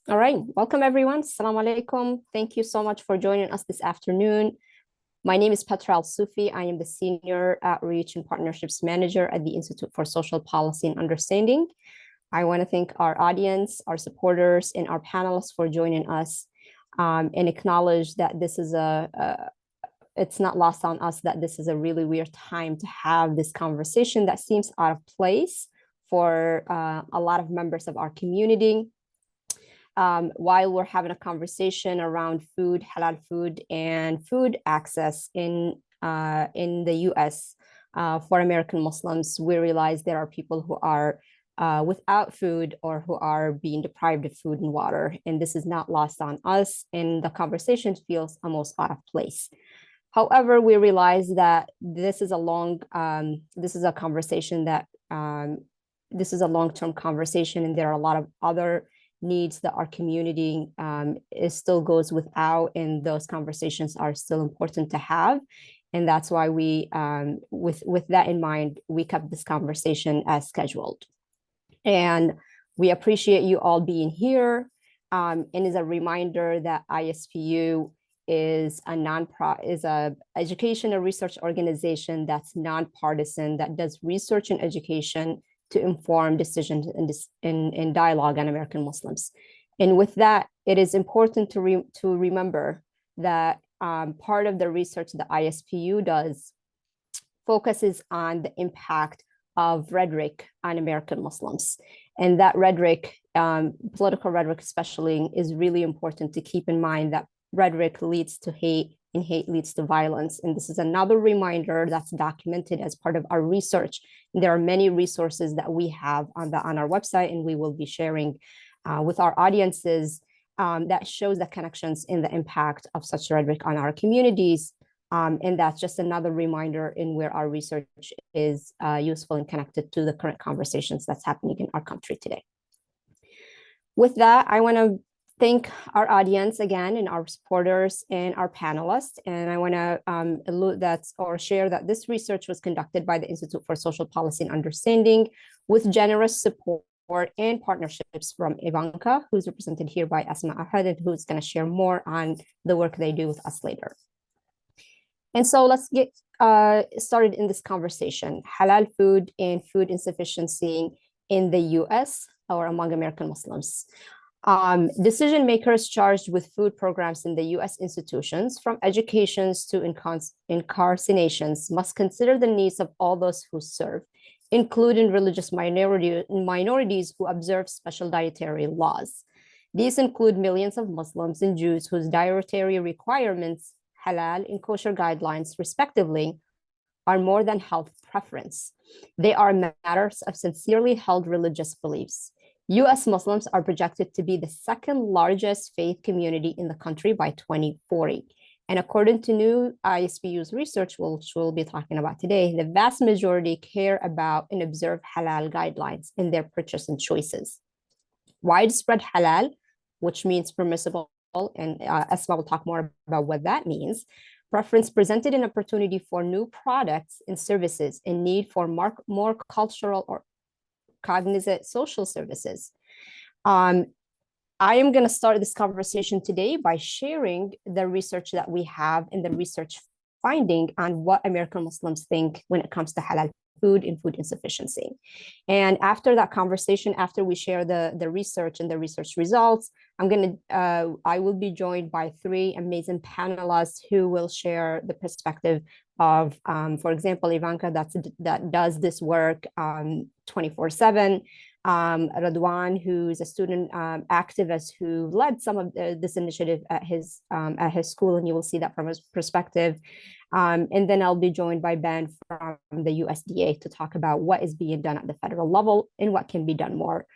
All right, welcome everyone. Assalamu alaikum. Thank you so much for joining us this afternoon. My name is Petra Al-Sufi. I am the Senior Outreach and Partnerships Manager at the Institute for Social Policy and Understanding. I want to thank our audience, our supporters, and our panelists for joining us, and acknowledge that it's not lost on us that this is a really weird time to have this conversation that seems out of place for a lot of members of our community. While we're having a conversation around food, halal food, and food access in the U.S. For American Muslims, we realize there are people who are without food or who are being deprived of food and water, and this is not lost on us, and the conversation feels almost out of place. However, we realize that this is a conversation that this is a long-term conversation, and there are a lot of other needs that our community is still goes without, and those conversations are still important to have. And that's why we, with that in mind, we kept this conversation as scheduled. And we appreciate you all being here. And as a reminder that ISPU is a education and research organization that's nonpartisan, that does research and education to inform decisions in dialogue on American Muslims. And with that, it is important to remember that part of the research that ISPU does focuses on the impact of rhetoric on American Muslims. And that rhetoric, political rhetoric especially, is really important to keep in mind that rhetoric leads to hate, and hate leads to violence. And this is another reminder that's documented as part of our research. And there are many resources that we have on our website, and we will be sharing with our audiences that shows the connections in the impact of such rhetoric on our communities. And that's just another reminder in where our research is useful and connected to the current conversations that's happening in our country today. With that, I want to thank our audience again, and our supporters and our panelists. And I want to share that this research was conducted by the Institute for Social Policy and Understanding with generous support and partnerships from Ivanka, who's represented here by Asma Ahad, who's going to share more on the work they do with us later. And so let's get started in this conversation. Halal food and food insufficiency in the US or among American Muslims. Decision makers charged with food programs in the US institutions, from educations to incarcerations, must consider the needs of all those who serve, including religious minorities who observe special dietary laws. These include millions of Muslims and Jews whose dietary requirements, halal and kosher guidelines, respectively, are more than health preference. They are matters of sincerely held religious beliefs. US Muslims are projected to be the second largest faith community in the country by 2040. And according to new ISPU's research, which we'll be talking about today, the vast majority care about and observe halal guidelines in their purchase and choices. Widespread halal, which means permissible, and Esma will talk more about what that means, preference presented an opportunity for new products and services, and need for more cultural or cognizant social services. I am going to start this conversation today by sharing the research that we have and the research finding on what American Muslims think when it comes to halal food and food insufficiency. And after that conversation, after we share the research and the research results, I will be joined by three amazing panelists who will share the perspective of, for example, Ivanka that does this work 24/7, Radwan, who's a student activist who led some of this initiative at his school, and you will see that from his perspective. And then I'll be joined by Ben from the USDA to talk about what is being done at the federal level and what can be done more.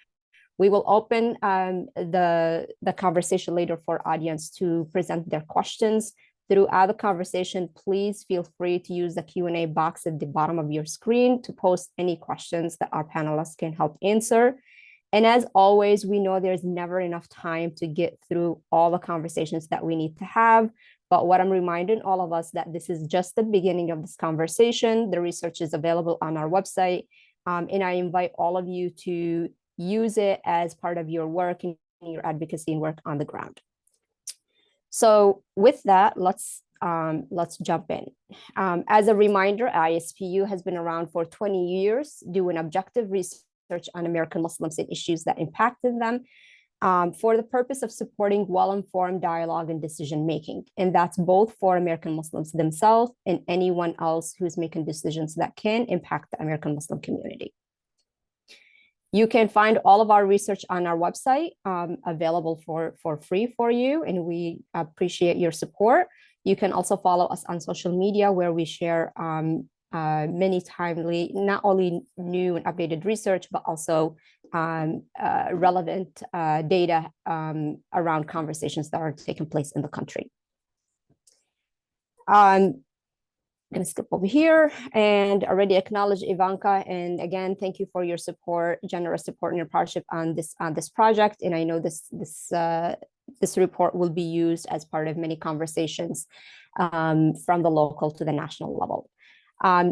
We will open the conversation later for audience to present their questions. Throughout the conversation, please feel free to use the Q&A box at the bottom of your screen to post any questions that our panelists can help answer. And as always, we know there's never enough time to get through all the conversations that we need to have. But what I'm reminding all of us that this is just the beginning of this conversation. The research is available on our website. And I invite all of you to use it as part of your work and your advocacy and work on the ground. So with that, let's jump in. As a reminder, ISPU has been around for 20 years doing objective research on American Muslims and issues that impacted them, for the purpose of supporting well-informed dialogue and decision-making. And that's both for American Muslims themselves and anyone else who's making decisions that can impact the American Muslim community. You can find all of our research on our website, available for free for you, and we appreciate your support. You can also follow us on social media, where we share many timely, not only new and updated research, but also relevant data around conversations that are taking place in the country. I'm going to skip over here and already acknowledge Ivanka. And again, thank you for your support, generous support and your partnership on this project. And I know this report will be used as part of many conversations from the local to the national level.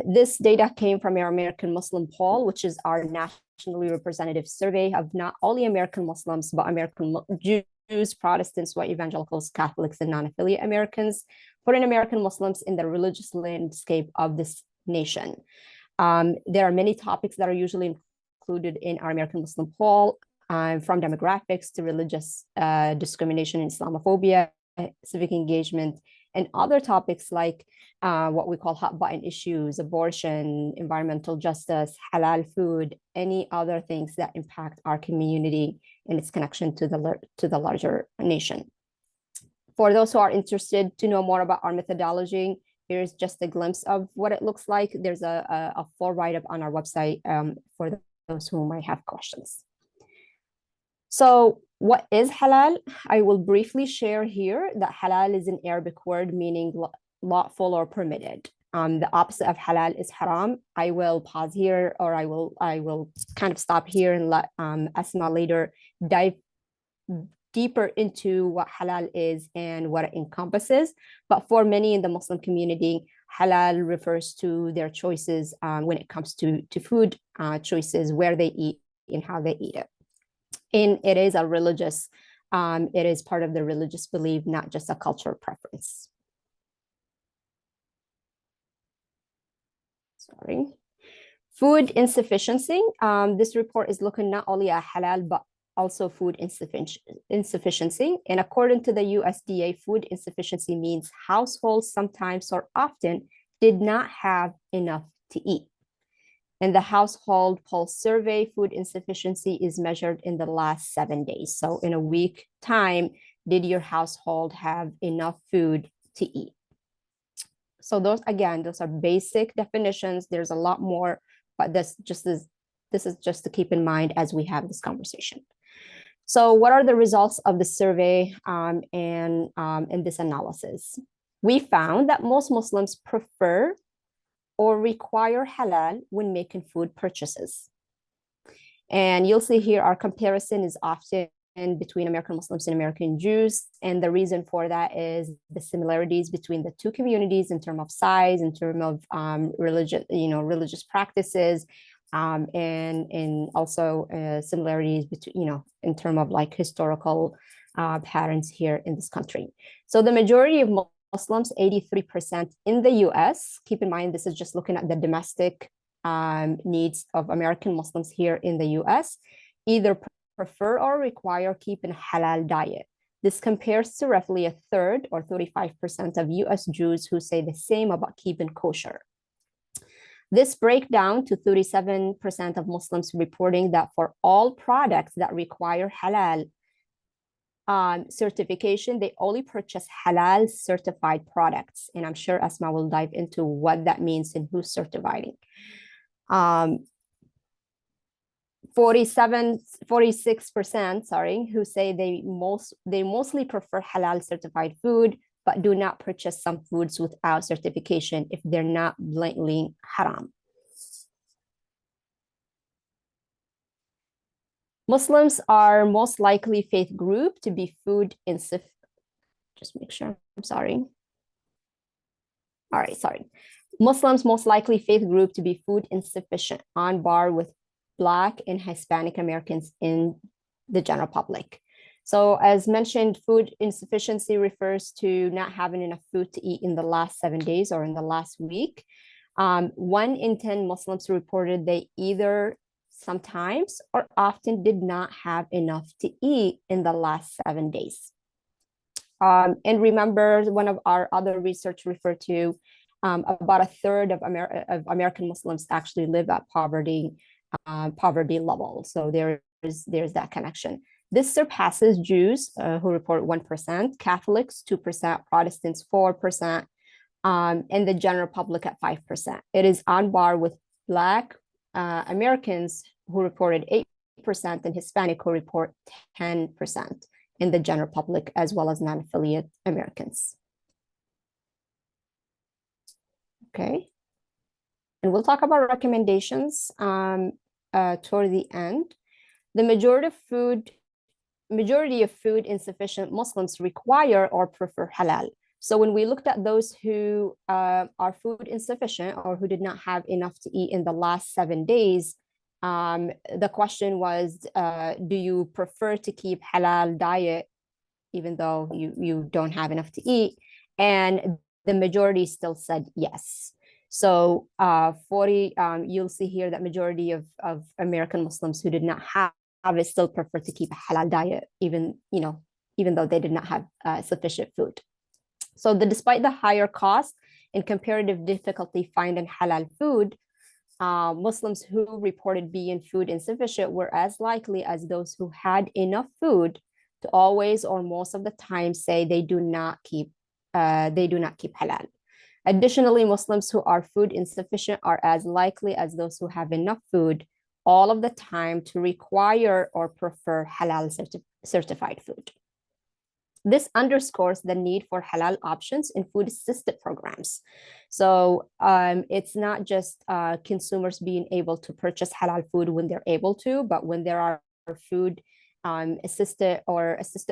This data came from our American Muslim poll, which is our nationally representative survey of not only American Muslims, but American Jews, Protestants, white evangelicals, Catholics, and non-affiliate Americans, foreign American Muslims in the religious landscape of this nation. There are many topics that are usually included in our American Muslim poll, from demographics to religious discrimination and Islamophobia, civic engagement, and other topics like what we call hot button issues, abortion, environmental justice, halal food, any other things that impact our community and its connection to the larger nation. For those who are interested to know more about our methodology, here's just a glimpse of what it looks like. There's a full write-up on our website for those who might have questions. So what is halal? I will briefly share here that halal is an Arabic word meaning lawful or permitted. The opposite of halal is haram. I will pause here, or I will kind of stop here and let Asma later dive deeper into what halal is and what it encompasses. But for many in the Muslim community, halal refers to their choices when it comes to food choices, where they eat and how they eat it. And it is a religious, it is part of the religious belief, not just a cultural preference. Sorry. Food insufficiency. This report is looking not only at halal, but also food insufficiency. And according to the USDA, food insufficiency means households sometimes or often did not have enough to eat. In the household pulse survey, food insufficiency is measured in the last 7 days. So in a week time, did your household have enough food to eat? So those are basic definitions. There's a lot more, but this is just to keep in mind as we have this conversation. So what are the results of the survey and this analysis? We found that most Muslims prefer or require halal when making food purchases. And you'll see here our comparison is often between American Muslims and American Jews. And the reason for that is the similarities between the two communities in terms of size, in terms of religious practices, and also similarities between, in terms of like historical patterns here in this country. So the majority of Muslims, 83% in the US, keep in mind, this is just looking at the domestic needs of American Muslims here in the US, either prefer or require keeping a halal diet. This compares to roughly a third or 35% of US Jews who say the same about keeping kosher. This breakdown to 37% of Muslims reporting that for all products that require halal certification, they only purchase halal certified products. And I'm sure Asma will dive into what that means and who's certifying. 46%, who say they mostly prefer halal certified food, but do not purchase some foods without certification if they're not blatantly haram. Muslims are most likely faith group to be food insufficient. Just make sure, I'm sorry. All right, sorry. Muslims most likely faith group to be food insufficient, on par with Black and Hispanic Americans in the general public. So as mentioned, food insufficiency refers to not having enough food to eat in the last 7 days or in the last week. 1 in 10 Muslims reported they either sometimes or often did not have enough to eat in the last 7 days. And remember, one of our other research referred to about a third of American Muslims actually live at poverty level. So there's that connection. This surpasses Jews, who report 1%, Catholics 2%, Protestants 4%, and the general public at 5%. It is on par with Black Americans, who reported 8%, and Hispanic, who report 10% in the general public, as well as non-affiliate Americans. Okay. And we'll talk about recommendations toward the end. The majority of food insufficient Muslims require or prefer halal. So when we looked at those who are food insufficient or who did not have enough to eat in the last 7 days, the question was, do you prefer to keep halal diet even though you don't have enough to eat? And the majority still said yes. So 40, you'll see here that majority of American Muslims who did not have it still prefer to keep a halal diet, even though they did not have sufficient food. So despite the higher cost and comparative difficulty finding halal food, Muslims who reported being food insufficient were as likely as those who had enough food to always or most of the time say they do not keep halal. Additionally, Muslims who are food insufficient are as likely as those who have enough food all of the time to require or prefer halal certified food. This underscores the need for halal options in food assisted programs. So it's not just consumers being able to purchase halal food when they're able to, but when there are food assisted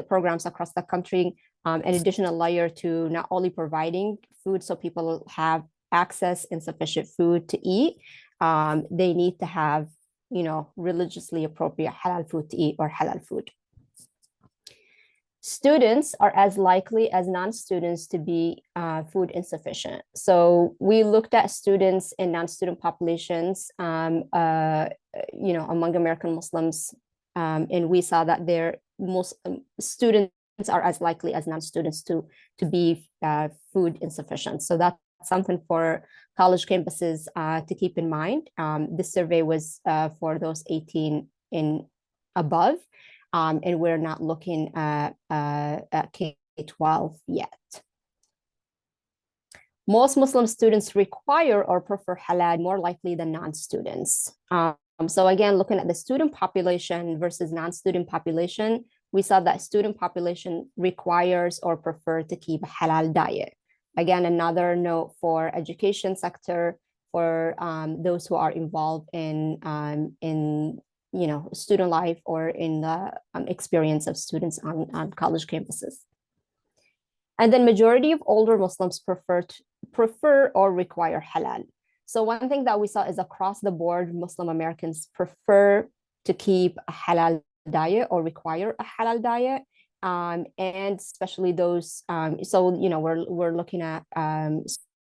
programs across the country, an additional layer to not only providing food so people have access and sufficient food to eat, they need to have religiously appropriate halal food to eat or halal food. Students are as likely as non-students to be food insufficient. So we looked at students and non-student populations, among American Muslims, and we saw that most students are as likely as non-students to be food insufficient. So that's something for college campuses to keep in mind. This survey was for those 18 and above. And we're not looking at K-12 yet. Most Muslim students require or prefer halal more likely than non-students. So again, looking at the student population versus non-student population, we saw that student population requires or prefer to keep a halal diet. Again, another note for education sector, for those who are involved in student life or in the experience of students on college campuses. And then majority of older Muslims prefer or require halal. So one thing that we saw is across the board, Muslim Americans prefer to keep a halal diet or require a halal diet. And especially those, we're looking at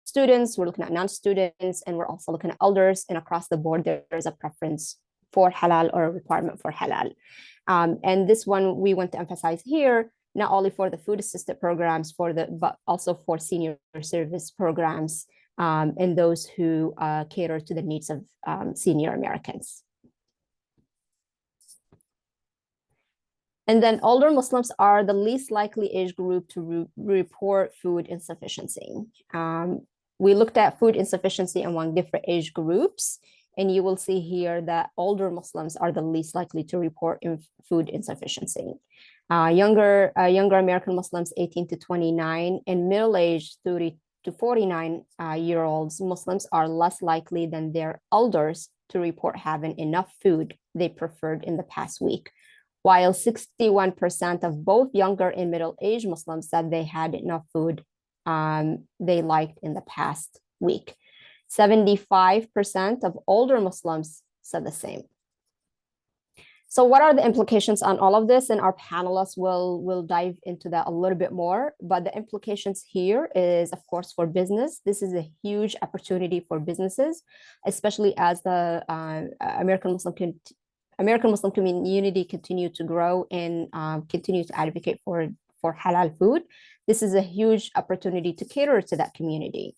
students, we're looking at non-students, and we're also looking at elders, and across the board, there's a preference for halal or a requirement for halal. And this one we want to emphasize here, not only for the food assisted programs, but also for senior service programs and those who cater to the needs of senior Americans. And then older Muslims are the least likely age group to report food insufficiency. We looked at food insufficiency among different age groups, and you will see here that older Muslims are the least likely to report food insufficiency. Younger American Muslims, 18 to 29, and middle-aged 30 to 49-year-olds Muslims are less likely than their elders to report having enough food they preferred in the past week, while 61% of both younger and middle-aged Muslims said they had enough food they liked in the past week. 75% of older Muslims said the same. So what are the implications on all of this? And our panelists will dive into that a little bit more. But the implications here is, of course, for business. This is a huge opportunity for businesses, especially as the American Muslim community continue to grow and continue to advocate for halal food. This is a huge opportunity to cater to that community.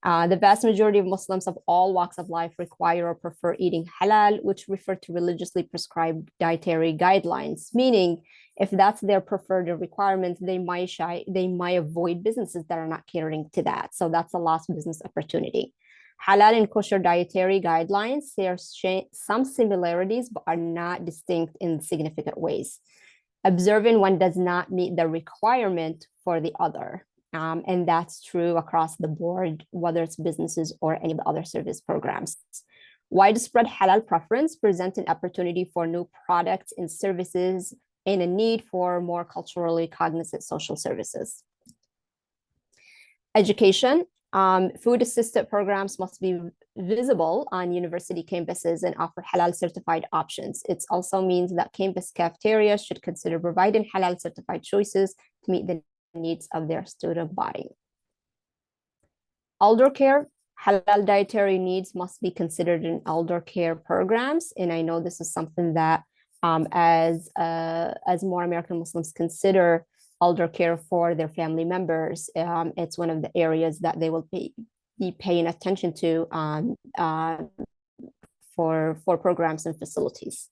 The vast majority of Muslims of all walks of life require or prefer eating halal, which refer to religiously prescribed dietary guidelines, meaning if that's their preferred requirement, they might avoid businesses that are not catering to that. So that's a lost business opportunity. Halal and kosher dietary guidelines share some similarities, but are not distinct in significant ways. Observing one does not meet the requirement for the other. And that's true across the board, whether it's businesses or any of the other service programs. Widespread halal preference presents an opportunity for new products and services and a need for more culturally cognizant social services. Education. Food-assisted programs must be visible on university campuses and offer halal certified options. It also means that campus cafeterias should consider providing halal certified choices to meet the needs of their student body. Elder care. Halal dietary needs must be considered in elder care programs. And I know this is something that as more American Muslims consider elder care for their family members, it's one of the areas that they will be paying attention to for programs and facilities.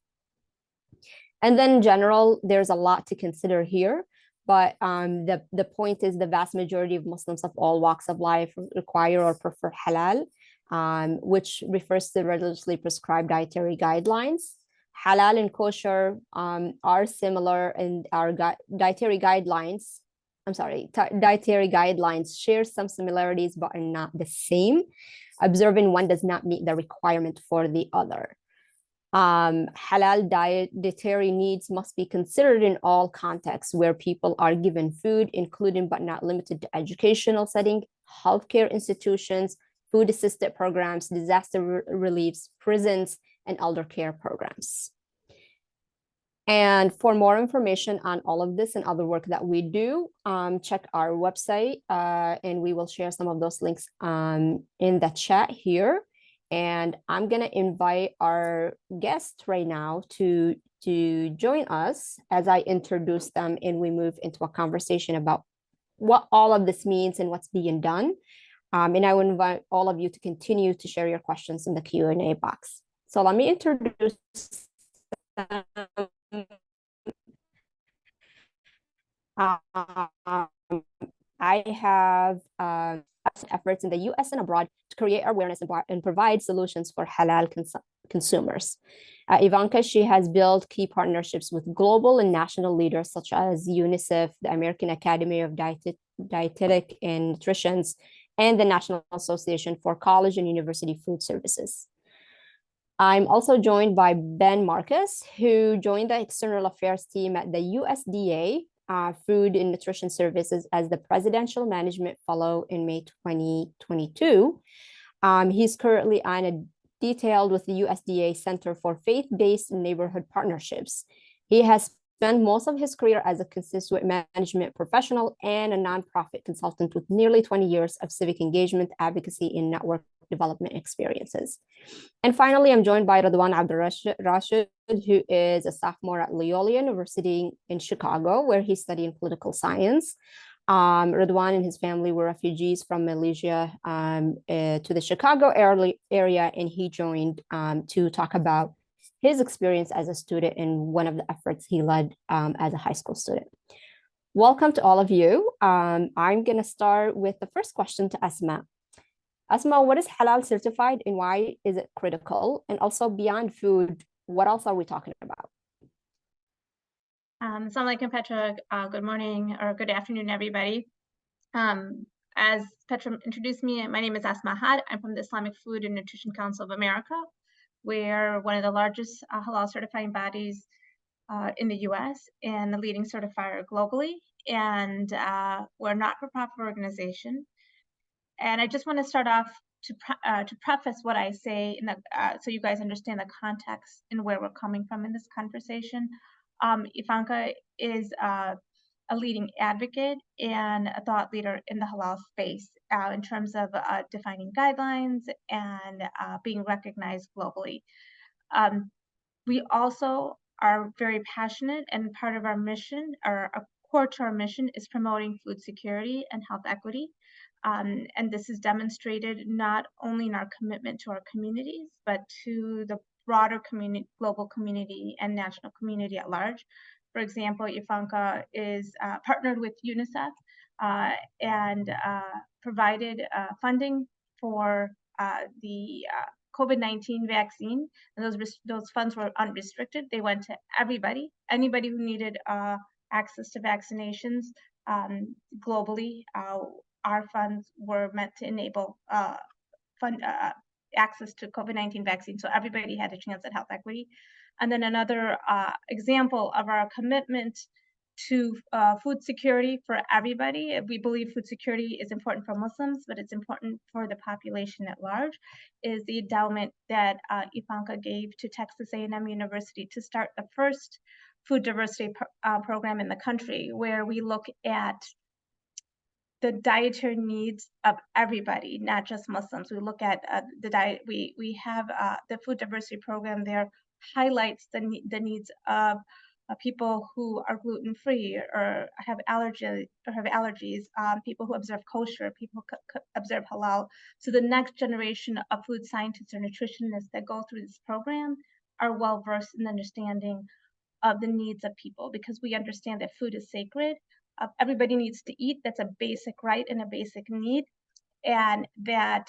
And then in general, there's a lot to consider here. But the point is the vast majority of Muslims of all walks of life require or prefer halal, which refers to religiously prescribed dietary guidelines. Halal and kosher are similar in our dietary guidelines. Dietary guidelines share some similarities, but are not the same. Observing one does not meet the requirement for the other. Halal dietary needs must be considered in all contexts where people are given food, including but not limited to educational setting, healthcare institutions, food-assisted programs, disaster reliefs, prisons, and elder care programs. And for more information on all of this and other work that we do, check our website, and we will share some of those links in the chat here. And I'm going to invite our guest right now to join us as I introduce them and we move into a conversation about what all of this means and what's being done. And I will invite all of you to continue to share your questions in the Q&A box. So let me introduce them. I have efforts in the US and abroad to create awareness and provide solutions for halal consumers. Ivanka, she has built key partnerships with global and national leaders such as UNICEF, the American Academy of Dietetic and Nutrition, and the National Association for College and University Food Services. I'm also joined by Ben Marcus, who joined the External Affairs team at the USDA Food and Nutrition Services as the Presidential Management Fellow in May 2022. He's currently on a detailed with the USDA Center for Faith-Based Neighborhood Partnerships. He has spent most of his career as a constituent management professional and a nonprofit consultant with nearly 20 years of civic engagement, advocacy, and network development experiences. And finally, I'm joined by Radwan Abdurrashid, who is a sophomore at Loyola University in Chicago, where he's studying political science. Radwan and his family were refugees from Malaysia to the Chicago area, and he joined to talk about his experience as a student in one of the efforts he led as a high school student. Welcome to all of you. I'm going to start with the first question to Asma. Asma, what is halal certified and why is it critical? And also beyond food, what else are we talking about? Assalamu alaikum, Petra. Good morning or good afternoon, everybody. As Petra introduced me, my name is Asma Had. I'm from the Islamic Food and Nutrition Council of America. We're one of the largest halal certifying bodies in the US and the leading certifier globally. And we're a not-for-profit organization. And I just want to start off to preface what I say, in the, so you guys understand the context and where we're coming from in this conversation, Ivanka is a leading advocate and a thought leader in the halal space in terms of defining guidelines and being recognized globally. We also are very passionate, and part of our mission, or a core to our mission, is promoting food security and health equity. And this is demonstrated not only in our commitment to our communities, but to the broader community, global community, and national community at large. For example, Ivanka is partnered with UNICEF and provided funding for the COVID-19 vaccine, and those funds were unrestricted. They went to everybody, anybody who needed access to vaccinations globally. Our funds were meant to enable access to COVID-19 vaccine, so everybody had a chance at health equity. And then another example of our commitment to food security for everybody. We believe food security is important for Muslims, but it's important for the population at large, is the endowment that Ivanka gave to Texas A&M University to start the first food diversity program in the country, where we look at the dietary needs of everybody, not just Muslims. We look at the diet. We have the food diversity program there highlights the needs of people who are gluten-free or have allergies, people who observe kosher, people who observe halal. So the next generation of food scientists or nutritionists that go through this program are well-versed in understanding of the needs of people, because we understand that food is sacred. Everybody needs to eat. That's a basic right and a basic need, and that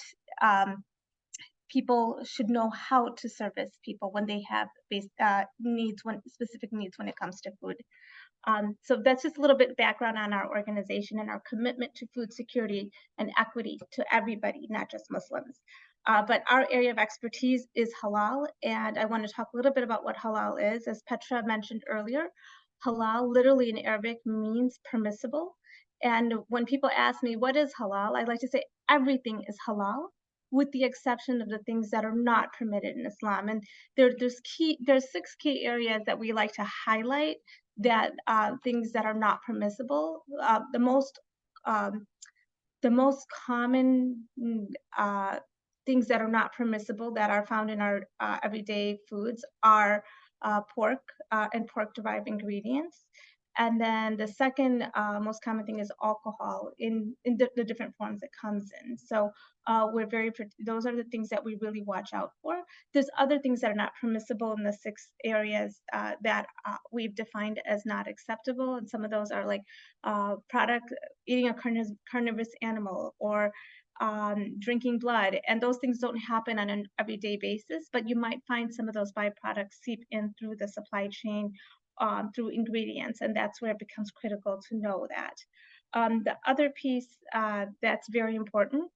people should know how to service people when they have specific needs when it comes to food. So that's just a little bit background on our organization and our commitment to food security and equity to everybody, not just Muslims. But our area of expertise is halal, and I want to talk a little bit about what halal is. As Petra mentioned earlier, halal literally in Arabic means permissible. And when people ask me, what is halal? I like to say everything is halal, with the exception of the things that are not permitted in Islam. And there's 6 key areas that we like to highlight, that things that are not permissible. The most common things that are not permissible that are found in our everyday foods are pork and pork-derived ingredients. And then the second most common thing is alcohol in the different forms it comes in. So those are the things that we really watch out for. There's other things that are not permissible in the 6 areas that we've defined as not acceptable. And some of those are like eating a carnivorous animal, or drinking blood. And those things don't happen on an everyday basis, but you might find some of those byproducts seep in through the supply chain through ingredients, and that's where it becomes critical to know that. The other piece that's very important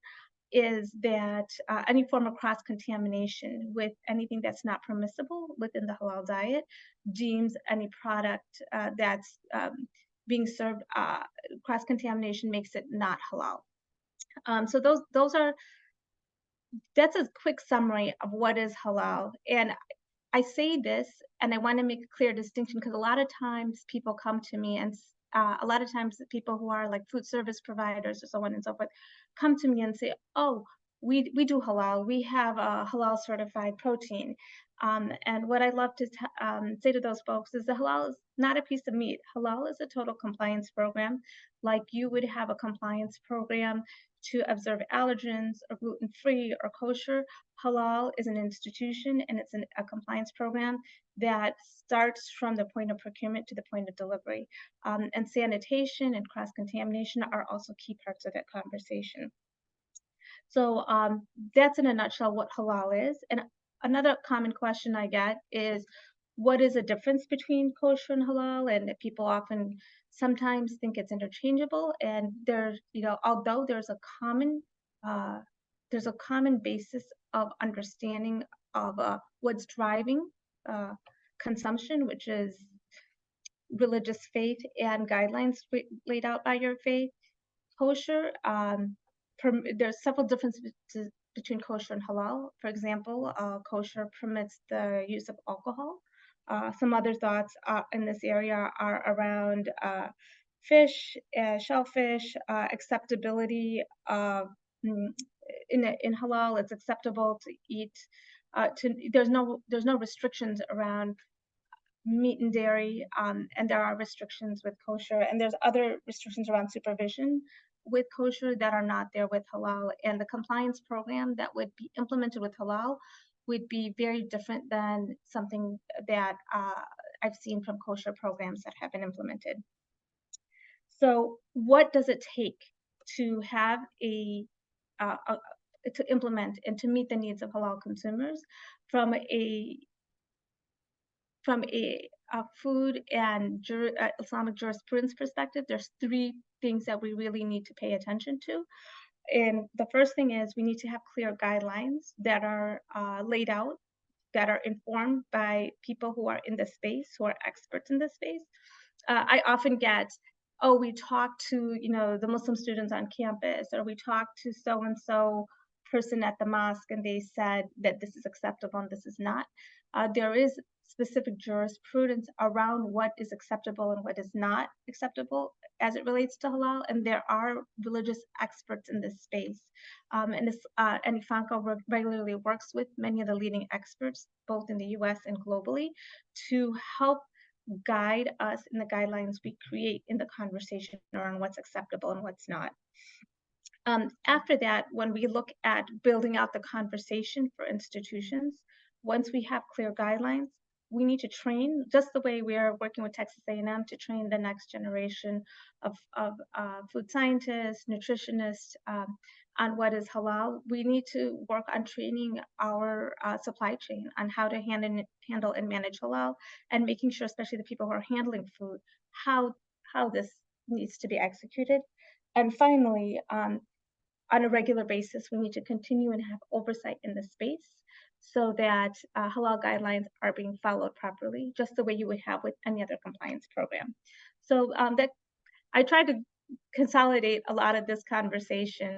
is that any form of cross-contamination with anything that's not permissible within the halal diet deems any product that's being served, cross-contamination makes it not halal. So that's a quick summary of what is halal. And I say this, and I want to make a clear distinction, because a lot of times people come to me, and a lot of times the people who are like food service providers or so on and so forth come to me and say, oh, we do halal. We have a halal certified protein. And what I love to say to those folks is the halal is not a piece of meat. Halal is a total compliance program. Like you would have a compliance program to observe allergens or gluten-free or kosher. Halal is an institution, and it's a compliance program that starts from the point of procurement to the point of delivery. And sanitation and cross-contamination are also key parts of that conversation. So that's in a nutshell what halal is. And another common question I get is, what is the difference between kosher and halal? And people often sometimes think it's interchangeable. And there's, although there's a common basis of understanding of what's driving consumption, which is religious faith and guidelines laid out by your faith. Kosher, there's several differences between kosher and halal. For example, kosher permits the use of alcohol. Some other thoughts in this area are around fish, shellfish, acceptability of in halal. It's acceptable to eat. There's no restrictions around meat and dairy, and there are restrictions with kosher, and there's other restrictions around supervision with kosher that are not there with halal. And the compliance program that would be implemented with halal would be very different than something that I've seen from kosher programs that have been implemented. So what does it take to have to implement and to meet the needs of halal consumers from a food and Islamic jurisprudence perspective? There's three things that we really need to pay attention to. And the first thing is we need to have clear guidelines that are laid out, that are informed by people who are in the space, who are experts in the space. I often get, oh, we talked to, the Muslim students on campus, or we talked to so-and-so person at the mosque, and they said that this is acceptable and this is not. There is specific jurisprudence around what is acceptable and what is not acceptable as it relates to halal, and there are religious experts in this space. And Ivanka regularly works with many of the leading experts, both in the US and globally, to help guide us in the guidelines we create in the conversation around what's acceptable and what's not. After that, when we look at building out the conversation for institutions, once we have clear guidelines, we need to train, just the way we are working with Texas A&M to train the next generation of food scientists, nutritionists on what is halal. We need to work on training our supply chain on how to handle and manage halal, and making sure, especially the people who are handling food, how this needs to be executed. And finally, on a regular basis, we need to continue and have oversight in the space so that halal guidelines are being followed properly, just the way you would have with any other compliance program. So that I tried to consolidate a lot of this conversation.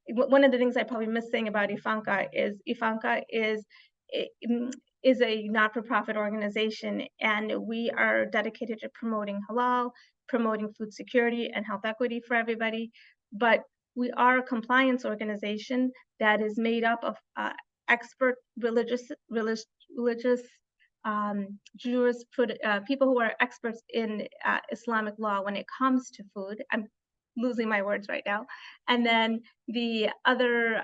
One of the things I probably missed saying about Ivanka is a not-for-profit organization, and we are dedicated to promoting halal, promoting food security and health equity for everybody. But we are a compliance organization that is made up of expert religious people who are experts in Islamic law when it comes to food. I'm losing my words right now. And then the other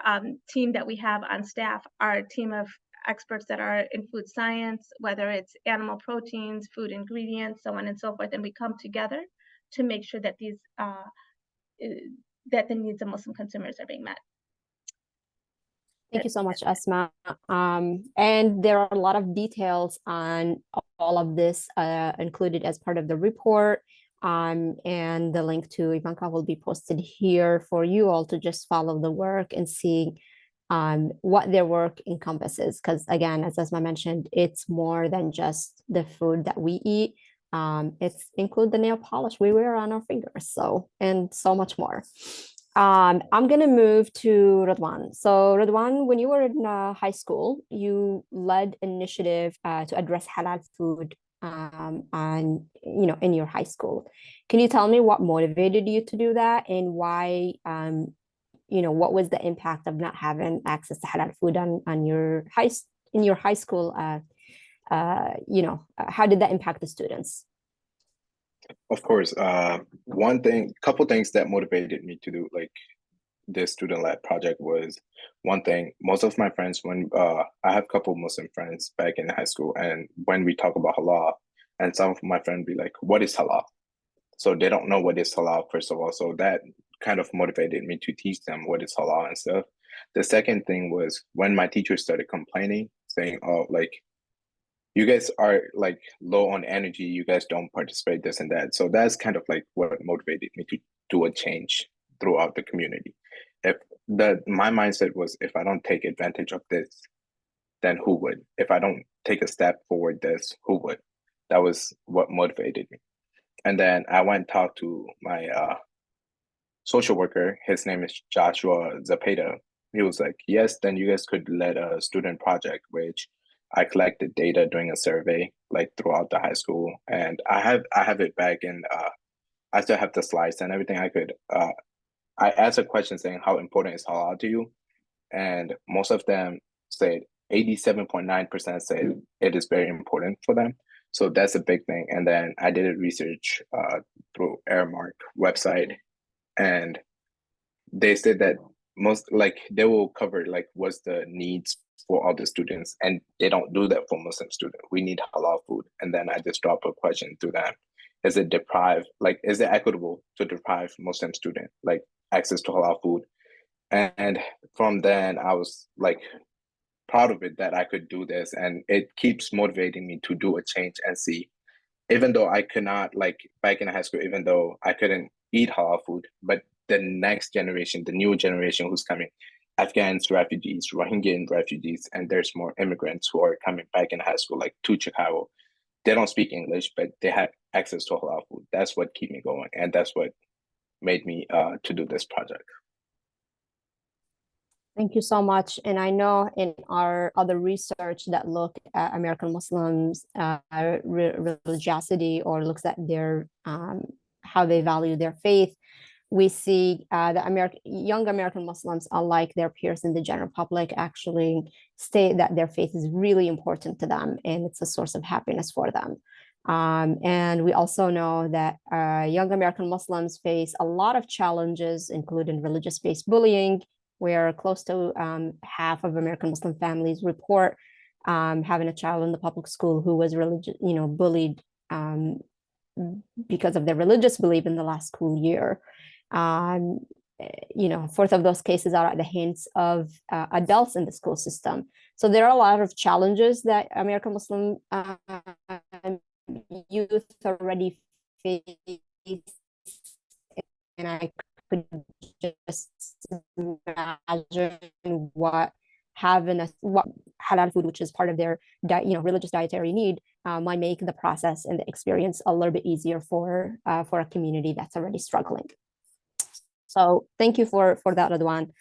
team that we have on staff are a team of experts that are in food science, whether it's animal proteins, food ingredients, so on and so forth. And we come together to make sure that these that the needs of Muslim consumers are being met. Thank you so much, Asma. And there are a lot of details on all of this included as part of the report. And the link to Ivanka will be posted here for you all to just follow the work and see what their work encompasses. Because again, as Asma mentioned, it's more than just the food that we eat. It's include the nail polish we wear on our fingers, and so much more. I'm gonna move to Radwan. So Radwan, when you were in high school, you led initiative to address halal food in your high school. Can you tell me what motivated you to do that, and why what was the impact of not having access to halal food on your high school? How did that impact the students? Of course, couple things that motivated me to do like this student-led project was, one thing, most of my friends, when I have a couple Muslim friends back in high school, and when we talk about halal, and some of my friends be like, what is halal? So they don't know what is halal, first of all. So that kind of motivated me to teach them what is halal and stuff. The second thing was when my teachers started complaining, saying, oh, like, you guys are like low on energy, you guys don't participate, this and that. So that's kind of like what motivated me to do a change throughout the community. My mindset was, if I don't take advantage of this, then who would? If I don't take a step forward this, who would? That was what motivated me. And then I went and talked to my social worker. His name is Joshua Zapata. he was like, yes, then you guys could let a student project, which I collected data during a survey like throughout the high school, and I have it back in I still have the slides and everything. I asked a question saying how important is halal to you, and most of them said 87.9% said it is very important for them. So that's a big thing. And then I did a research through Airmark website, and they said that most like they will cover like what's the needs for all the students, and they don't do that for Muslim students. We need halal food, and then I just drop a question to them: is it is it equitable to deprive Muslim student like access to halal food? And from then I was like proud of it that I could do this, and it keeps motivating me to do a change and see. Even though I could not like back in high school, even though I couldn't eat halal food, but the next generation, the new generation who's coming, Afghans refugees, Rohingya refugees, and there's more immigrants who are coming back in high school, like to Chicago. They don't speak English, but they have access to halal food. That's what kept me going, and that's what made me to do this project. Thank you so much. And I know in our other research that look at American Muslims religiosity, or looks at their how they value their faith, we see that young American Muslims, unlike their peers in the general public, actually state that their faith is really important to them and it's a source of happiness for them. And we also know that young American Muslims face a lot of challenges, including religious-based bullying, where close to half of American Muslim families report having a child in the public school who was bullied because of their religious belief in the last school year. Fourth of those cases are at the hands of adults in the school system. So there are a lot of challenges that American Muslim youth already face, and I could just imagine what halal food, which is part of their religious dietary need, might make the process and the experience a little bit easier for a community that's already struggling. So thank you for that, Radwan.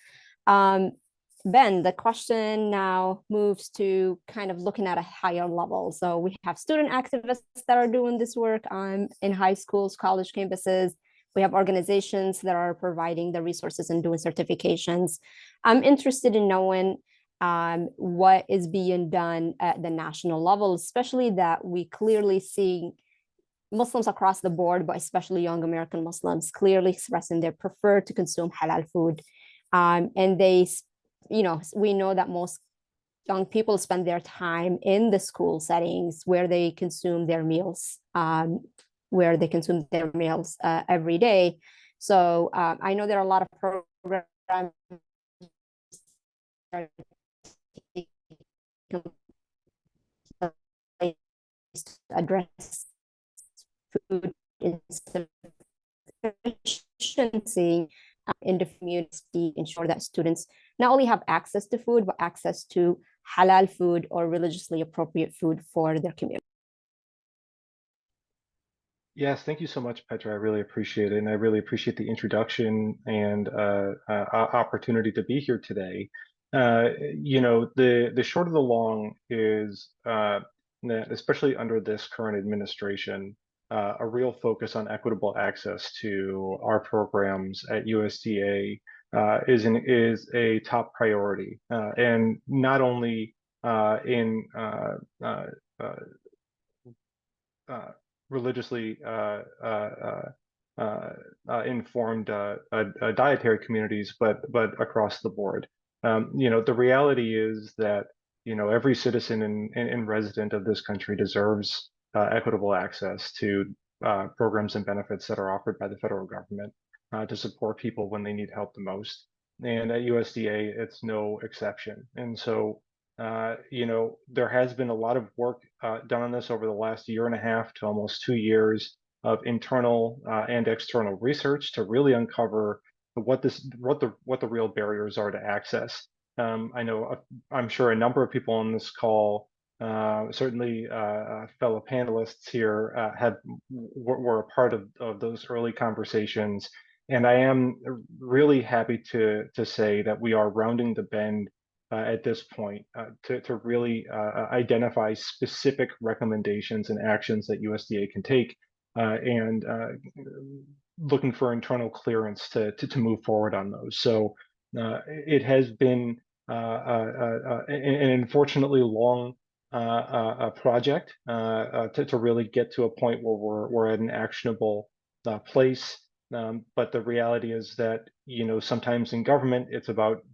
Ben, the question now moves to kind of looking at a higher level. So we have student activists that are doing this work in high schools, college campuses. We have organizations that are providing the resources and doing certifications. I'm interested in knowing what is being done at the national level, especially that we clearly see Muslims across the board, but especially young American Muslims, clearly expressing their prefer to consume halal food. And they, we know that most young people spend their time in the school settings where they consume their meals, every day. So I know there are a lot of programs to address food insufficiency in the community, ensure that students not only have access to food, but access to halal food or religiously appropriate food for their community. Yes, thank you so much, Petra. I really appreciate it. And I really appreciate the introduction and opportunity to be here today. The short of the long is that, especially under this current administration, a real focus on equitable access to our programs at USDA is a top priority, and not only in religiously informed dietary communities, but across the board. The reality is that every citizen and resident of this country deserves equitable access to programs and benefits that are offered by the federal government to support people when they need help the most. And at USDA, it's no exception. And so there has been a lot of work done on this over the last year and a half to almost 2 years of internal and external research to really uncover what the real barriers are to access. I'm sure a number of people on this call, certainly fellow panelists here, were a part of those early conversations And I am really happy to say that we are rounding the bend at this point to really identify specific recommendations and actions that USDA can take, and looking for internal clearance to move forward on those. So it has been an unfortunately long project to really get to a point where we're at an actionable place. But the reality is that, sometimes in government, it's about,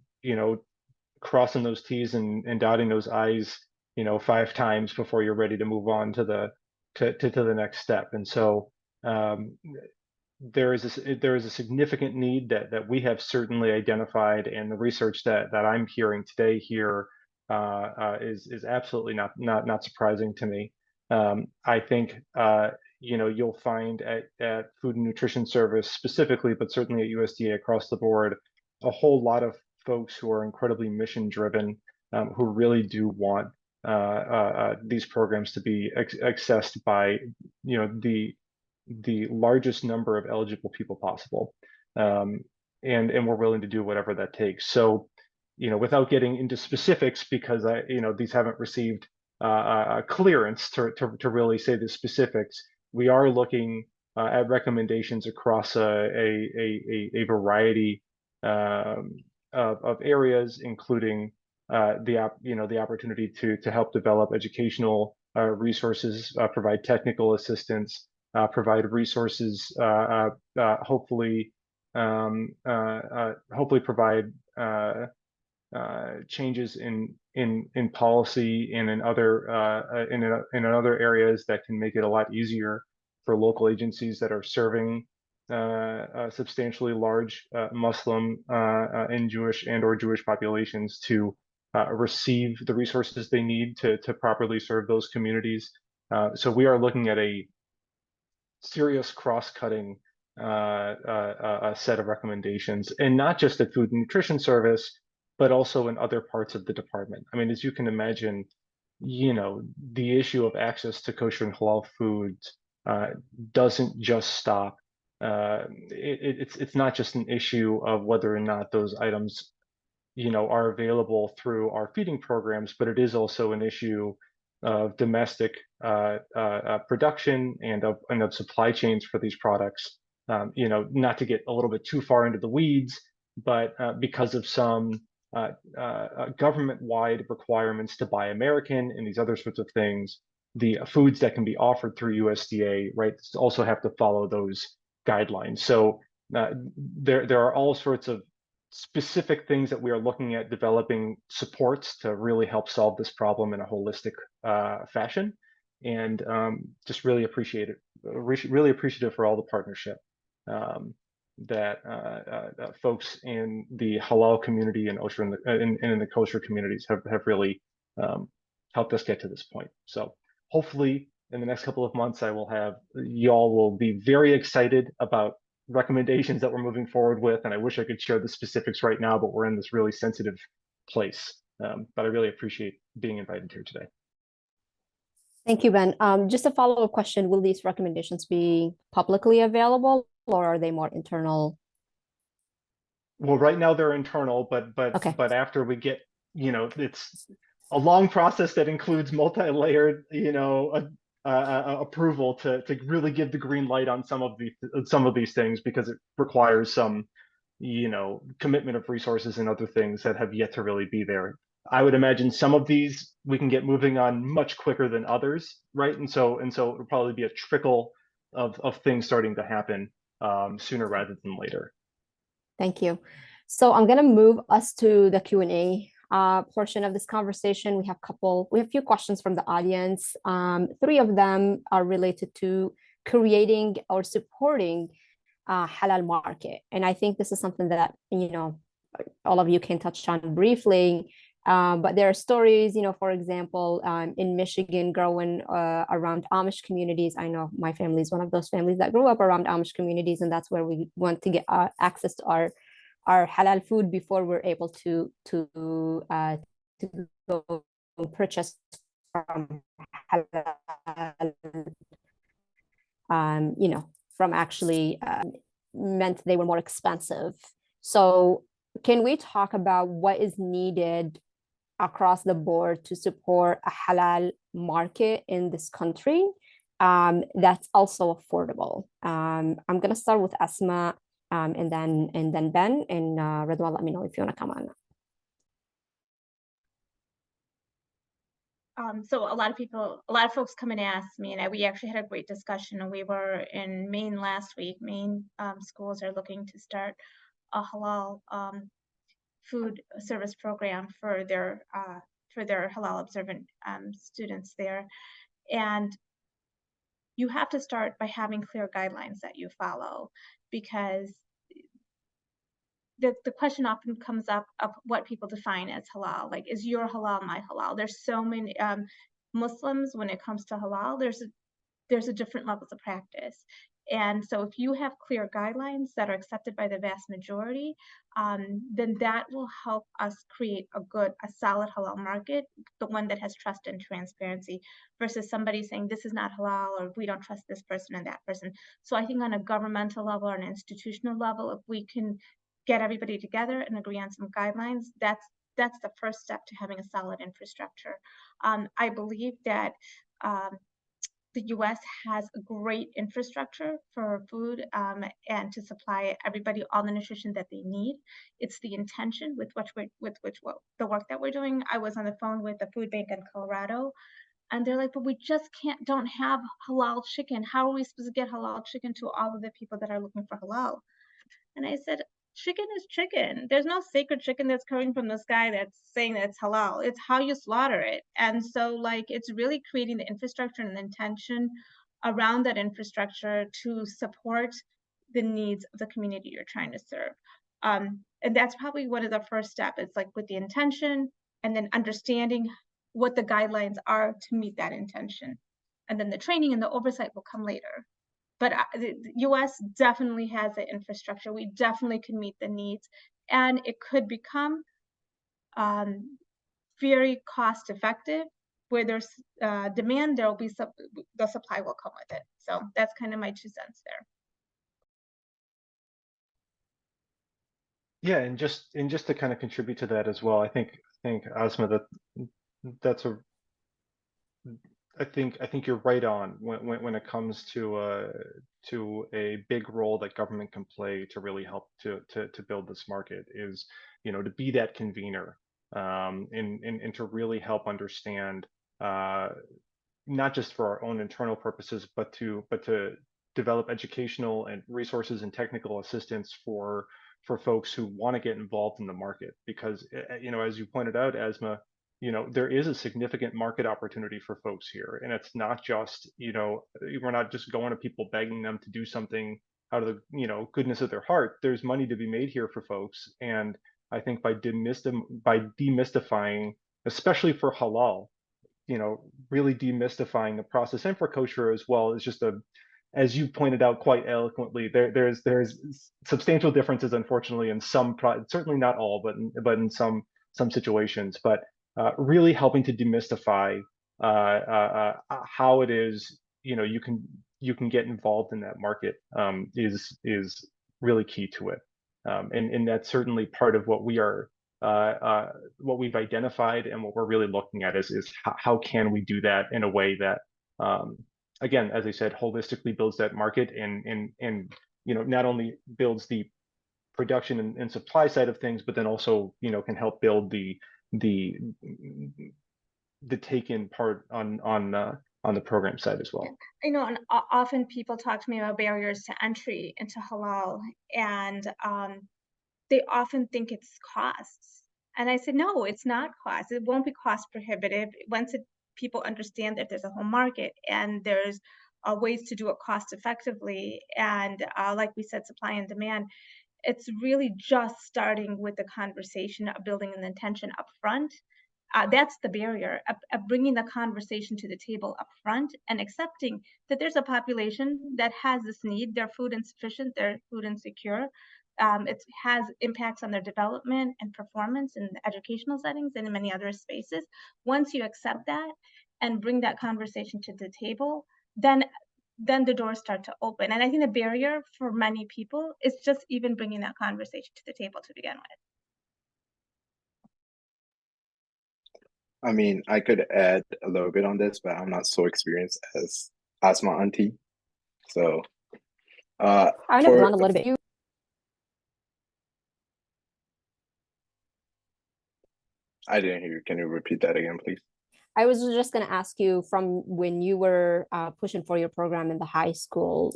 crossing those T's and dotting those I's, 5 times before you're ready to move on to the next step. And so there is a significant need that we have certainly identified, and the research that I'm hearing today here is absolutely not surprising to me. I think you'll find at Food and Nutrition Service specifically, but certainly at USDA across the board, a whole lot of folks who are incredibly mission driven, who really do want these programs to be accessed by the largest number of eligible people possible, and we're willing to do whatever that takes. So, without getting into specifics, because these haven't received clearance to really say the specifics, we are looking at recommendations across a variety of areas, including the opportunity to help develop educational resources, provide technical assistance, provide resources, hopefully provide changes in policy and in other areas that can make it a lot easier for local agencies that are serving substantially large Muslim and Jewish or Jewish populations to receive the resources they need to properly serve those communities. So we are looking at a serious cross-cutting set of recommendations, and not just at Food and Nutrition Service, but also in other parts of the department. I mean, as you can imagine, the issue of access to kosher and halal foods doesn't just stop. It's not just an issue of whether or not those items, are available through our feeding programs, but it is also an issue of domestic production and of supply chains for these products. Not to get a little bit too far into the weeds, but because of some government-wide requirements to buy American and these other sorts of things, the foods that can be offered through USDA, right, also have to follow those guidelines. So there are all sorts of specific things that we are looking at developing supports to really help solve this problem in a holistic fashion, and just really appreciate it. Really appreciative for all the partnership that folks in the halal community and in the kosher communities have really helped us get to this point. So hopefully in the next couple of months, y'all will be very excited about recommendations that we're moving forward with. And I wish I could share the specifics right now, but we're in this really sensitive place. But I really appreciate being invited here today. Thank you, Ben. Just a follow-up question. Will these recommendations be publicly available, or are they more internal? Well, right now they're internal, but after we get, it's a long process that includes multi-layered, approval to really give the green light on some of these things, because it requires some, commitment of resources and other things that have yet to really be there. I would imagine some of these we can get moving on much quicker than others, right? And so it'll probably be a trickle of things starting to happen sooner rather than later. Thank you. So I'm going to move us to the Q&A portion of this conversation. We have a few questions from the audience. 3 of them are related to creating or supporting halal market. And I think this is something that, all of you can touch on briefly. But there are stories, for example, in Michigan, growing around Amish communities. I know my family is one of those families that grew up around Amish communities, and that's where we want to get access to our halal food before we're able to go purchase from halal, from actually meant they were more expensive. So can we talk about what is needed across the board to support a halal market in this country that's also affordable? I'm going to start with Asma, and then Ben, and Ridwan, let me know if you want to come on. So a lot of folks come and ask me, and we actually had a great discussion. And we were in Maine last week. Maine schools are looking to start a halal food service program for their halal observant students there. And you have to start by having clear guidelines that you follow, because the question often comes up of what people define as halal. Like, is your halal my halal? There's so many Muslims, when it comes to halal, there's a different levels of practice. And so if you have clear guidelines that are accepted by the vast majority, then that will help us create a solid halal market, the one that has trust and transparency, versus somebody saying this is not halal, or we don't trust this person and that person. So I think on a governmental level or an institutional level, if we can get everybody together and agree on some guidelines, that's the first step to having a solid infrastructure. I believe that the U.S. has a great infrastructure for food and to supply everybody all the nutrition that they need. It's the intention with the work that we're doing. I was on the phone with the food bank in Colorado, and they're like, but we just don't have halal chicken. How are we supposed to get halal chicken to all of the people that are looking for halal? And I said, chicken is chicken. There's no sacred chicken that's coming from the sky that's saying that it's halal. It's how you slaughter it. And so, like, it's really creating the infrastructure and the intention around that infrastructure to support the needs of the community you're trying to serve. And that's probably one of the first steps. It's like with the intention and then understanding what the guidelines are to meet that intention. And then the training and the oversight will come later. But the U.S. definitely has the infrastructure. We definitely can meet the needs, and it could become very cost effective. Where there's demand, there will be the supply will come with it. So that's kind of my 2 cents there. Yeah, and just to kind of contribute to that as well, I think Asma, I think you're right on when it comes to a big role that government can play to really help to build this market is, to be that convener, and to really help understand, not just for our own internal purposes, but to develop educational and resources and technical assistance for folks who want to get involved in the market, because as you pointed out, Asma, there is a significant market opportunity for folks here. And it's not just, we're not just going to people begging them to do something out of the, goodness of their heart. There's money to be made here for folks. And I think by demystifying, especially for halal, really demystifying the process, and for kosher as well, is just as you pointed out quite eloquently, there's substantial differences, unfortunately, in some, certainly not all, but in some situations. But really helping to demystify how it is, you can get involved in that market is really key to it, and that's certainly part of what we are, what we've identified, and what we're really looking at is how can we do that in a way that, again, as I said, holistically builds that market, and not only builds the production and supply side of things, but then also can help build the take-in part on the program side as well. And often people talk to me about barriers to entry into halal, and they often think it's costs. And I said, no, it's not cost. It won't be cost prohibitive once people understand that there's a whole market and there's ways to do it cost effectively. And like we said, supply and demand. It's really just starting with the conversation of building an intention up front. That's the barrier of bringing the conversation to the table up front and accepting that there's a population that has this need. They're food insufficient, they're food insecure. It has impacts on their development and performance in educational settings and in many other spaces. Once you accept that and bring that conversation to the table, then then the doors start to open. And I think the barrier for many people is just even bringing that conversation to the table to begin with. I mean, I could add a little bit on this, but I'm not so experienced as my auntie. So, I want to for blend a little bit. I didn't hear you. Can you repeat that again, please? I was just going to ask you, from when you were pushing for your program in the high school,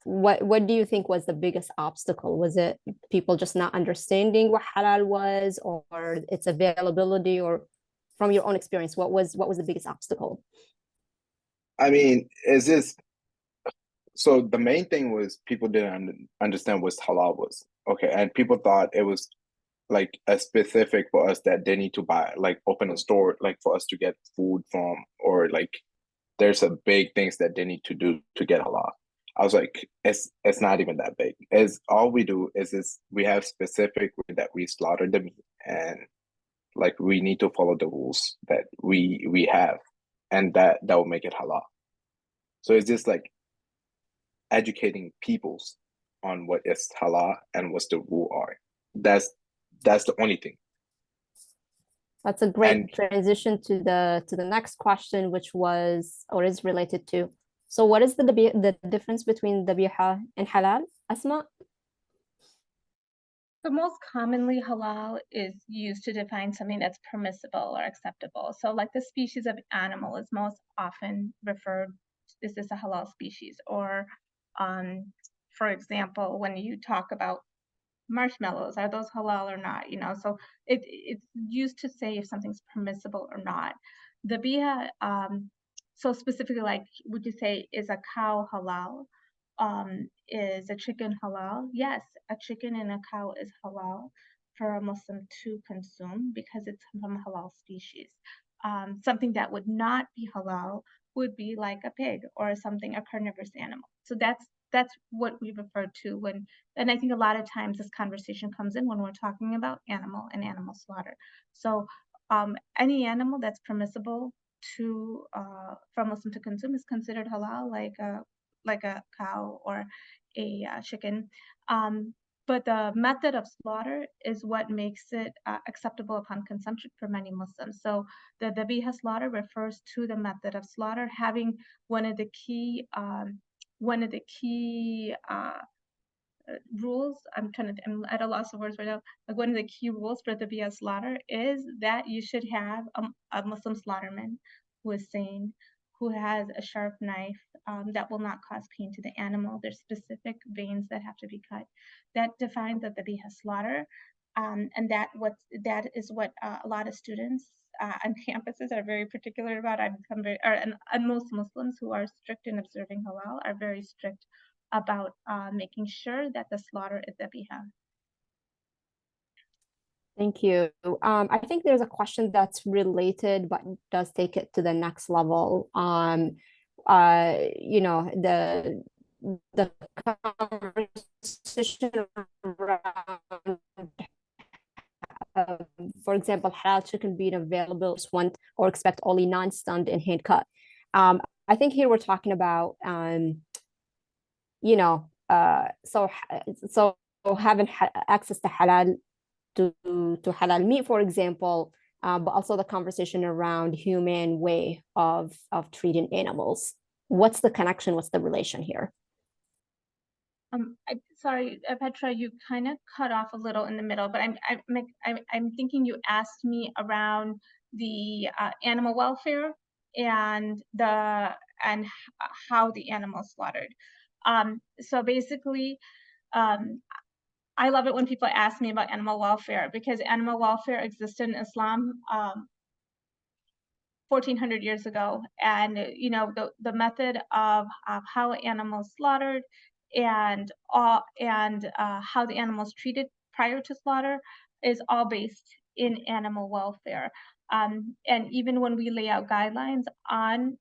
what do you think was the biggest obstacle? Was it people just not understanding what halal was, or its availability, or from your own experience, what was the biggest obstacle? I mean, so the main thing was people didn't understand what halal was. Okay, and people thought it was like a specific for us that they need to buy, like open a store, like for us to get food from, or like there's a big things that they need to do to get halal. I was like, it's not even that big. It's all we do is we have specific way that we slaughter the meat, and like we need to follow the rules that we have, and that will make it halal. So it's just like educating peoples on what is halal and what's the rule are. That's the only thing. That's a great And transition to the next question, which was, or is related to. So what is the difference between dabiha and halal, Asma? So most commonly, halal is used to define something that's permissible or acceptable. So like the species of animal is most often referred, is this a halal species? Or for example, when you talk about marshmallows, are those halal or not? You know, so it's used to say if something's permissible or not. The biha, so specifically, like, would you say, is a cow halal? Is a chicken halal? Yes, a chicken and a cow is halal for a Muslim to consume because it's from a halal species. Something that would not be halal would be like a pig or something, a carnivorous animal. So that's what we refer to when, and I think a lot of times this conversation comes in when we're talking about animal and animal slaughter. So any animal that's permissible to for a Muslim to consume is considered halal, like a cow or a chicken. But the method of slaughter is what makes it acceptable upon consumption for many Muslims. So the dabiha slaughter refers to the method of slaughter having one of the key rules. I'm at a loss of words right now. Like one of the key rules for the dabiha slaughter is that you should have a Muslim slaughterman who is sane, who has a sharp knife that will not cause pain to the animal. There's specific veins that have to be cut. That defines the dabiha slaughter, and that is what a lot of students on campuses are very particular about. And most Muslims who are strict in observing halal are very strict about making sure that the slaughter is dabiha. Thank you. I think there's a question that's related, but does take it to the next level. You know, the conversation around, for example, halal chicken being available, want or expect only non-stunned and hand cut. I think here we're talking about, you know, so having access to halal, to halal meat, for example, but also the conversation around humane way of treating animals. What's the connection? What's the relation here? Sorry, Petra, you kind of cut off a little in the middle, but I'm thinking you asked me around the animal welfare and how the animal slaughtered. So basically, I love it when people ask me about animal welfare, because animal welfare existed in Islam 1400 years ago, and you know the method of how animals slaughtered and how the animals treated prior to slaughter is all based in animal welfare. And even when we lay out guidelines on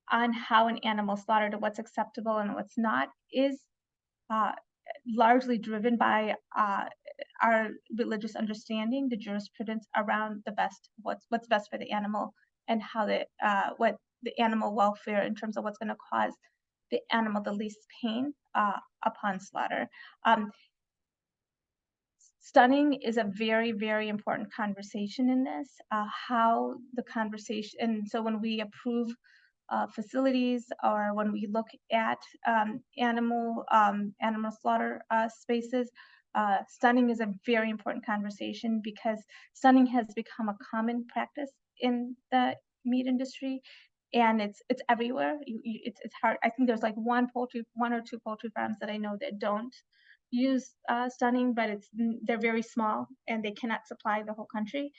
how an animal slaughtered, what's acceptable and what's not, is largely driven by our religious understanding, the jurisprudence around what's best for the animal, and how the animal welfare in terms of what's going to cause the animal the least pain upon slaughter. Stunning is a very, very important conversation in this, how the conversation, and so when we approve facilities or when we look at animal slaughter spaces, stunning is a very important conversation because stunning has become a common practice in the meat industry, and it's everywhere. It's hard. I think there's like one or two poultry farms that I know that don't use stunning, but they're very small and they cannot supply the whole country.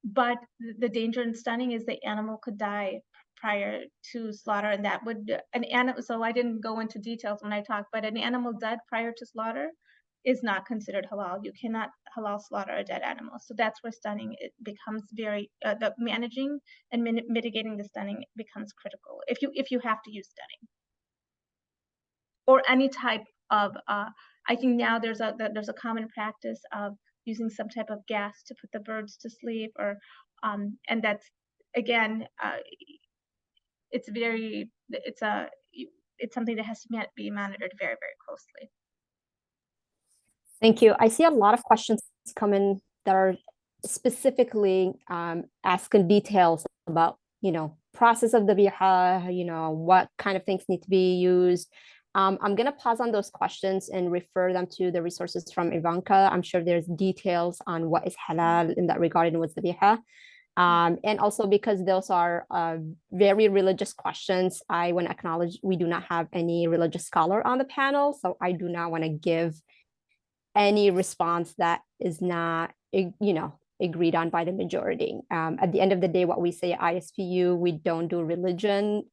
But the danger in stunning is the animal could die prior to slaughter, and that would an animal. So I didn't go into details when I talked, but an animal dead prior to slaughter is not considered halal. You cannot halal slaughter a dead animal. So that's where stunning it becomes very the managing and mitigating the stunning becomes critical if you have to use stunning or any type of. I think now there's a common practice of using some type of gas to put the birds to sleep, or and that's again it's something that has to be monitored very, very closely. Thank you. I see a lot of questions come in that are specifically asking details about, process of the biha, what kind of things need to be used. I'm going to pause on those questions and refer them to the resources from Ivanka. I'm sure there's details on what is halal in that regard and what's the biha. And also because those are very religious questions, I want to acknowledge we do not have any religious scholar on the panel, so I do not want to give any response that is not, agreed on by the majority. At the end of the day, what we say at ISPU, we don't do religion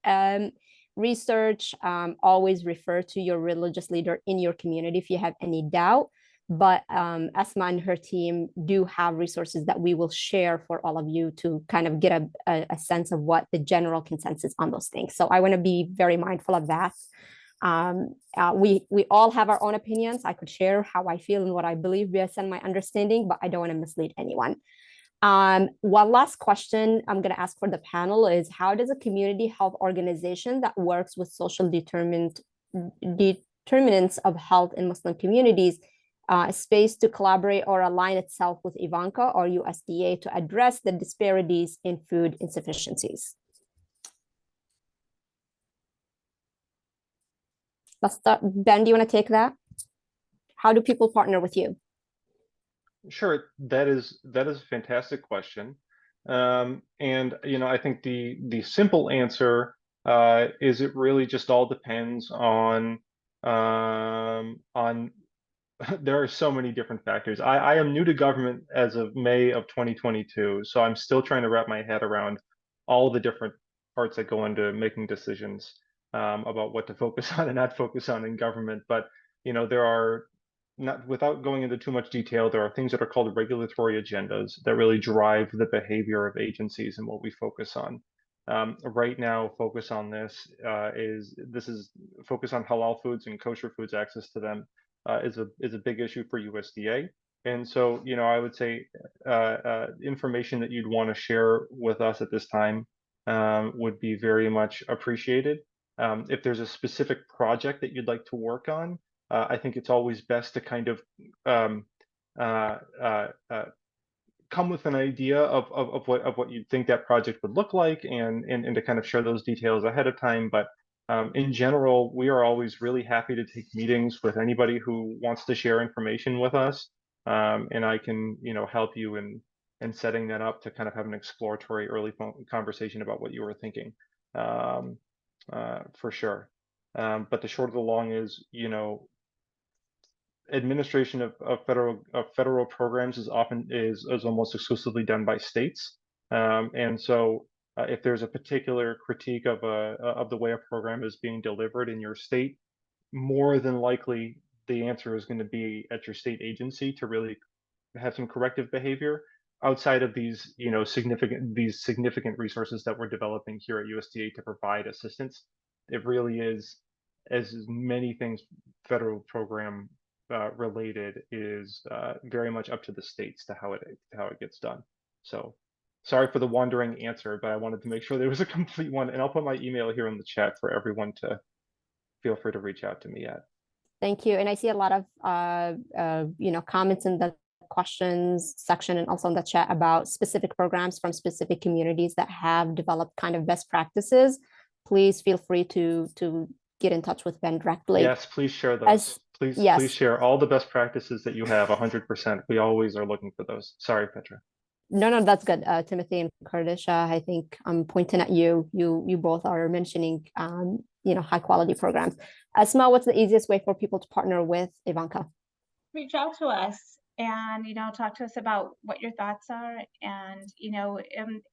research. Always refer to your religious leader in your community if you have any doubt. But Asma and her team do have resources that we will share for all of you to kind of get a sense of what the general consensus on those things. So I want to be very mindful of that. We all have our own opinions. I could share how I feel and what I believe based on my understanding, but I don't want to mislead anyone. One last question I'm going to ask for the panel is, how does a community health organization that works with social determinants of health in Muslim communities space to collaborate or align itself with Ivanka or USDA to address the disparities in food insufficiencies? Let's start. Ben, do you want to take that? How do people partner with you? Sure, that is a fantastic question, and I think the simple answer is it really just all depends on there are so many different factors. I am new to government as of May of 2022, so I'm still trying to wrap my head around all the different parts that go into making decisions about what to focus on and not focus on in government. But there are, not without going into too much detail, there are things that are called regulatory agendas that really drive the behavior of agencies and what we focus on. Right now, focus on this is focus on halal foods and kosher foods, access to them. Is a big issue for USDA, and so I would say information that you'd want to share with us at this time would be very much appreciated. If there's a specific project that you'd like to work on, I think it's always best to kind of come with an idea of what you think that project would look like, and to kind of share those details ahead of time. But in general, we are always really happy to take meetings with anybody who wants to share information with us, and I can help you in setting that up to kind of have an exploratory early conversation about what you were thinking, for sure. But the short of the long is, administration of federal programs is almost exclusively done by states, and so if there's a particular critique of the way a program is being delivered in your state, more than likely the answer is going to be at your state agency to really have some corrective behavior outside of these significant resources that we're developing here at USDA to provide assistance. It really is, as many things federal program related, is very much up to the states to how it gets done. So Sorry for the wandering answer, but I wanted to make sure there was a complete one. And I'll put my email here in the chat for everyone to feel free to reach out to me at. Thank you. And I see a lot of comments in the questions section and also in the chat about specific programs from specific communities that have developed kind of best practices. Please feel free to get in touch with Ben directly. Yes, please share those. Please share all the best practices that you have 100%. We always are looking for those. Sorry, Petra. No, that's good. Timothy and Kurdish, I think I'm pointing at you. You both are mentioning, high quality programs. Asma, what's the easiest way for people to partner with Ivanka? Reach out to us and, talk to us about what your thoughts are. And,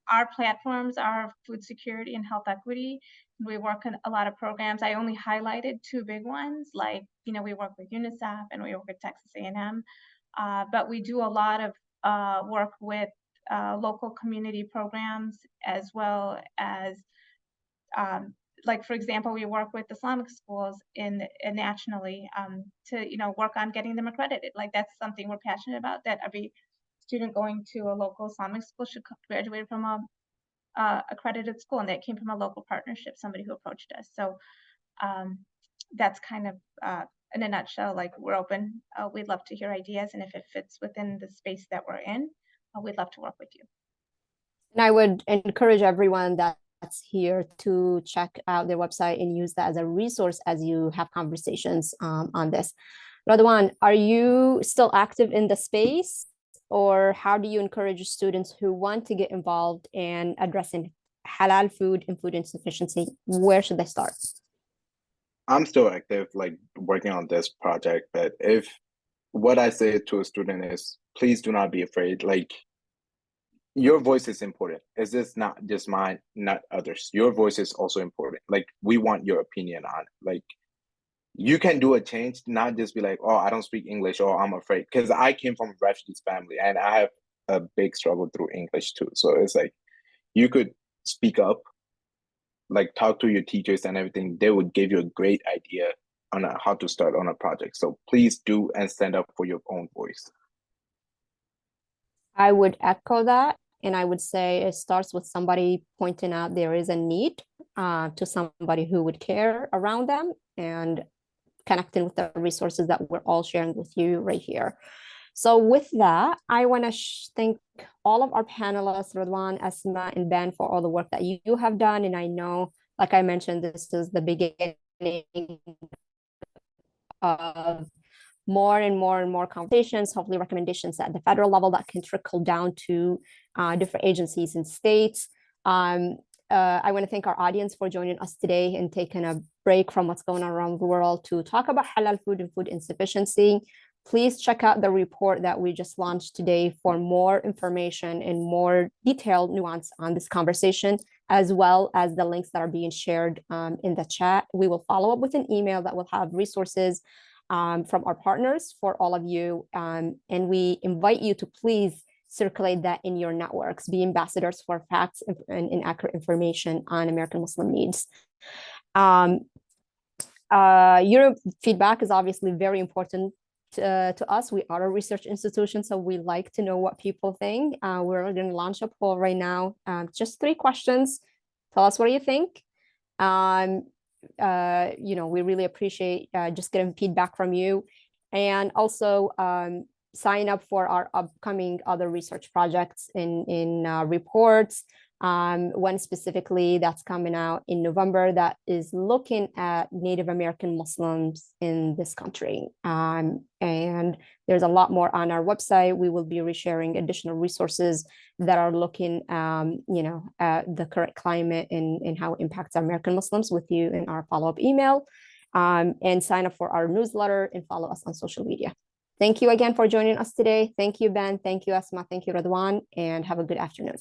our platforms are food security and health equity. We work on a lot of programs. I only highlighted two big ones, like, we work with UNICEF and we work with Texas A&M. But we do a lot of work with local community programs, as well as like, for example, we work with Islamic schools nationally to work on getting them accredited. Like, that's something we're passionate about, that every student going to a local Islamic school should graduate from a accredited school, and that came from a local partnership, somebody who approached us. So that's kind of in a nutshell. Like, we're open. We'd love to hear ideas, and if it fits within the space that we're in, we'd love to work with you. And I would encourage everyone that's here to check out their website and use that as a resource as you have conversations on this. Radwan, are you still active in the space, or how do you encourage students who want to get involved in addressing halal food and food insufficiency? Where should they start? I'm still active, like working on this project, but if what I say to a student is, please do not be afraid. Like, your voice is important. It's just not just mine, not others. Your voice is also important. Like, we want your opinion on it. Like, you can do a change, not just be like, oh, I don't speak English, or I'm afraid. Because I came from a refugee family and I have a big struggle through English too. So it's like, you could speak up, like talk to your teachers and everything. They would give you a great idea on how to start on a project. So please do and stand up for your own voice. I would echo that. And I would say it starts with somebody pointing out there is a need to somebody who would care around them, and connecting with the resources that we're all sharing with you right here. So with that, I want to thank all of our panelists, Radwan, Asma, and Ben, for all the work that you have done. And I know, like I mentioned, this is the beginning of more and more conversations, hopefully recommendations at the federal level that can trickle down to different agencies and states. I want to thank our audience for joining us today and taking a break from what's going on around the world to talk about halal food and food insufficiency. Please check out the report that we just launched today for more information and more detailed nuance on this conversation, as well as the links that are being shared in the chat. We will follow up with an email that will have resources from our partners for all of you. And we invite you to please circulate that in your networks, be ambassadors for facts and accurate information on American Muslim needs. Your feedback is obviously very important to us. We are a research institution, so we like to know what people think. We're going to launch a poll right now. Just 3 questions. Tell us what you think. We really appreciate just getting feedback from you, and also sign up for our upcoming other research projects in reports. One specifically that's coming out in November that is looking at Native American Muslims in this country. And there's a lot more on our website. We will be resharing additional resources that are looking, at the current climate and how it impacts American Muslims with you in our follow-up email. And sign up for our newsletter and follow us on social media. Thank you again for joining us today. Thank you, Ben. Thank you, Asma. Thank you, Radwan. And have a good afternoon.